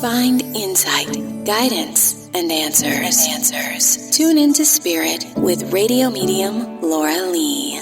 Find insight, guidance, and answers. Tune into Spirit with radio medium Laura Lee.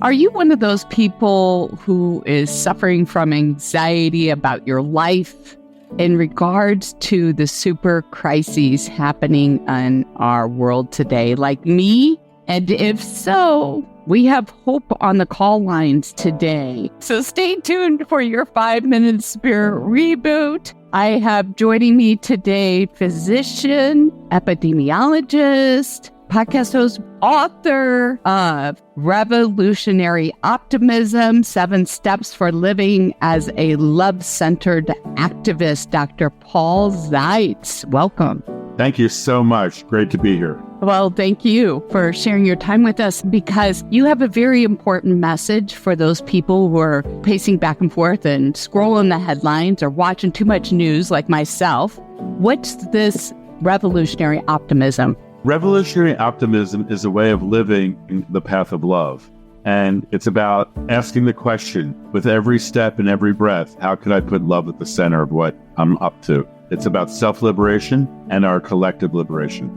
Are you one of those people who is suffering from anxiety about your life in regards to the super crises happening in our world today, like me? And if so, we have hope on the call lines today. So stay tuned for your 5-minute Spirit Reboot. I have joining me today physician, epidemiologist, podcast host, author of Revolutionary Optimism, 7 Steps for Living as a Love-Centered Activist, Dr. Paul Zeitz. Welcome. Thank you so much. Great to be here. Well, thank you for sharing your time with us, because you have a very important message for those people who are pacing back and forth and scrolling the headlines or watching too much news like myself. What's this revolutionary optimism? Revolutionary optimism is a way of living the path of love. And it's about asking the question with every step and every breath, how can I put love at the center of what I'm up to? It's about self-liberation and our collective liberation.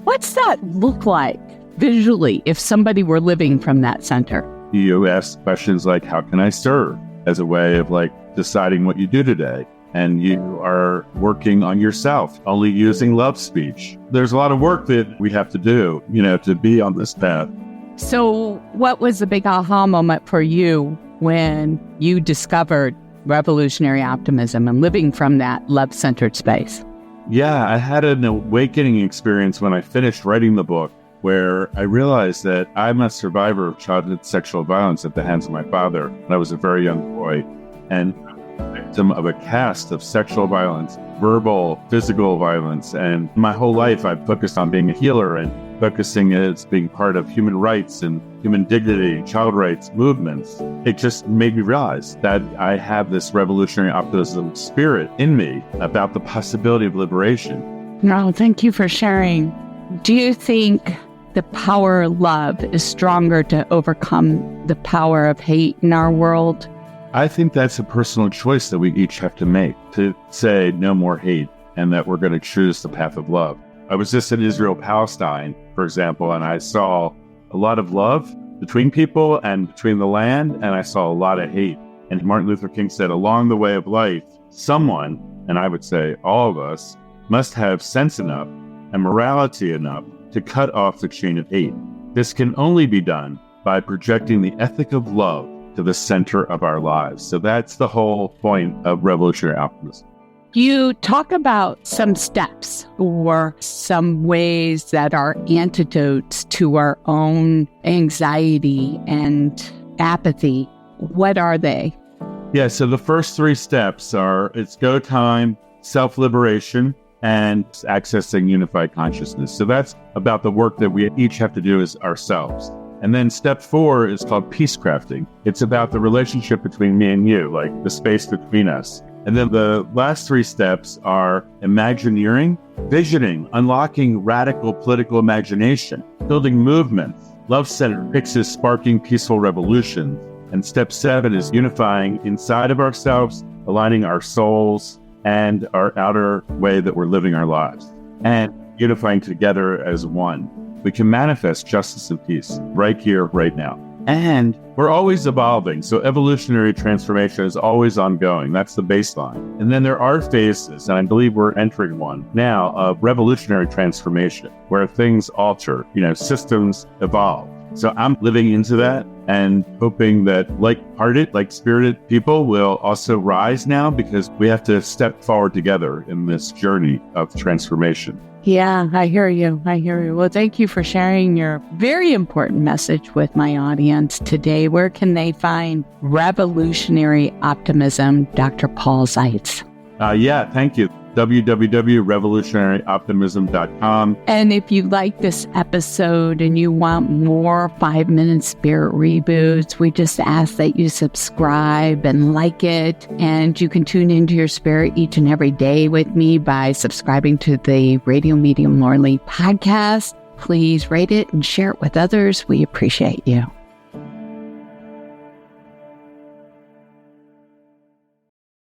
What's that look like visually if somebody were living from that center? You ask questions like, how can I serve? As a way of deciding what you do today. And you are working on yourself, only using love speech. There's a lot of work that we have to do, to be on this path. So what was the big aha moment for you when you discovered revolutionary optimism and living from that love-centered space? Yeah, I had an awakening experience when I finished writing the book, where I realized that I'm a survivor of childhood sexual violence at the hands of my father when I was a very young boy, and victim of a cast of sexual violence, verbal, physical violence. And my whole life I've focused on being a healer and focusing as being part of human rights and human dignity, child rights movements. It just made me realize that I have this revolutionary optimism spirit in me about the possibility of liberation. No, thank you for sharing. Do you think the power of love is stronger to overcome the power of hate in our world? I think that's a personal choice that we each have to make, to say no more hate and that we're going to choose the path of love. I was just in Israel-Palestine, for example, and I saw a lot of love between people and between the land, and I saw a lot of hate. And Martin Luther King said, along the way of life, someone, and I would say all of us, must have sense enough and morality enough to cut off the chain of hate. This can only be done by projecting the ethic of love to the center of our lives. So that's the whole point of revolutionary optimism. You talk about some steps or some ways that are antidotes to our own anxiety and apathy. What are they? Yeah, so the first 3 steps are, it's go time, self-liberation, and accessing unified consciousness. So that's about the work that we each have to do as ourselves. And then step 4 is called peace crafting. It's about the relationship between me and you, like the space between us. And then the last 3 steps are imagineering, visioning, unlocking radical political imagination, building movements, love-centered fixes, sparking peaceful revolutions. And step 7 is unifying inside of ourselves, aligning our souls and our outer way that we're living our lives, and unifying together as one. We can manifest justice and peace right here, right now. And we're always evolving. So evolutionary transformation is always ongoing. That's the baseline. And then there are phases, and I believe we're entering one now, of revolutionary transformation, where things alter, systems evolve. So I'm living into that and hoping that like-hearted, like-spirited people will also rise now, because we have to step forward together in this journey of transformation. Yeah, I hear you. Well, thank you for sharing your very important message with my audience today. Where can they find Revolutionary Optimism, Dr. Paul Zeitz? Thank you. www.revolutionaryoptimism.com. And if you like this episode and you want more 5-minute Spirit Reboots, we just ask that you subscribe and like it. And you can tune into your spirit each and every day with me by subscribing to the Radio Medium Laura Lee podcast. Please rate it and share it with others. We appreciate you.